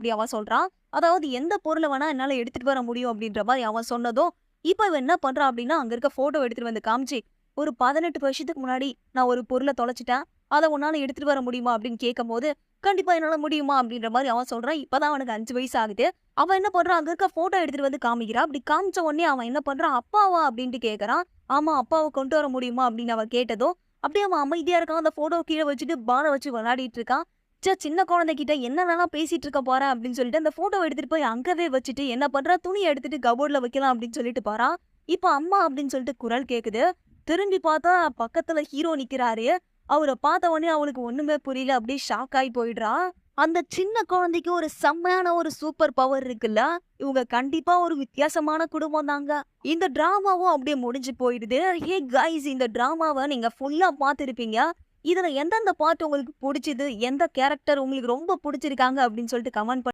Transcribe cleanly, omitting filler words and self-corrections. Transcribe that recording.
அப்படி அவன் சொல்றான். அதாவது எந்த பொருள வேணா என்னால எடுத்துட்டு வர முடியும் அப்படின்ற மாரி அவன் சொன்னதும், இப்ப இவன் என்ன பண்றான் அப்படின்னா, அங்க இருக்க ஃபோட்டோ எடுத்துட்டு வந்து காமிச்சு, "ஒரு 18 வருஷத்துக்கு முன்னாடி நான் ஒரு பொருள தொலைச்சுட்டேன். அத உன்னால எடுத்துட்டு வர முடியுமா?" அப்படின்னு கேட்கும்போது, "கண்டிப்பா என்னால முடியுமா?" அப்படின்ற மாரி அவன் சொல்றான். இப்பதான் அவனுக்கு 5 வயசு ஆகுது. அவன் என்ன பண்றான், அங்க இருக்க ஃபோட்டோ எடுத்துட்டு வந்து காமிக்கிறான். அப்படி காமிச்ச உடனே அவன் என்ன பண்றான், "அப்பாவா?" அப்படின்ட்டு கேட்கறான். "ஆமா, அப்பாவ கொண்டு வர முடியுமா?" அப்படின்னு அவன் கேட்டதும், அப்படியே அவன் அமைதியா இருக்கான். அந்த ஃபோட்டோவ கீழ வச்சுட்டு பால வச்சு விளையாடிட்டு இருக்கான். சின்ன குழந்தைகிட்ட என்ன வேணா பேசிட்டு இருக்க போறேன் அப்படின்னு சொல்லிட்டு அந்த ஃபோட்டோவ எடுத்துட்டு போய் அங்கவே வச்சுட்டு என்ன பண்றான், துணிய எடுத்துட்டு கபோர்ட்ல வைக்கலாம் அப்படின்னு சொல்லிட்டு போறான். இப்ப அம்மா அப்படின்னு சொல்லிட்டு குரல் கேக்குது. திரும்பி பார்த்தா பக்கத்துல ஹீரோ நிக்கிறாரு. அவர பார்த்த உடனே அவளுக்கு ஒண்ணுமே புரியல. அப்படியே ஷாக் ஆயி போயிடுறா. அந்த சின்ன குழந்தைக்கு ஒரு செம்மையான ஒரு சூப்பர் பவர் இருக்குல்ல. இவங்க கண்டிப்பா ஒரு வித்தியாசமான குடும்பம் தாங்க. இந்த டிராமாவும் அப்படியே முடிஞ்சு போயிடுது. ஹே காய்ஸ், இந்த டிராமாவ நீங்க ஃபுல்லா பார்த்திருப்பீங்க. இதுல எந்தெந்த பார்ட் உங்களுக்கு புடிச்சது? எந்த கேரக்டர் உங்களுக்கு ரொம்ப புடிச்சிருக்காங்க அப்படின்னு சொல்லிட்டு கமெண்ட்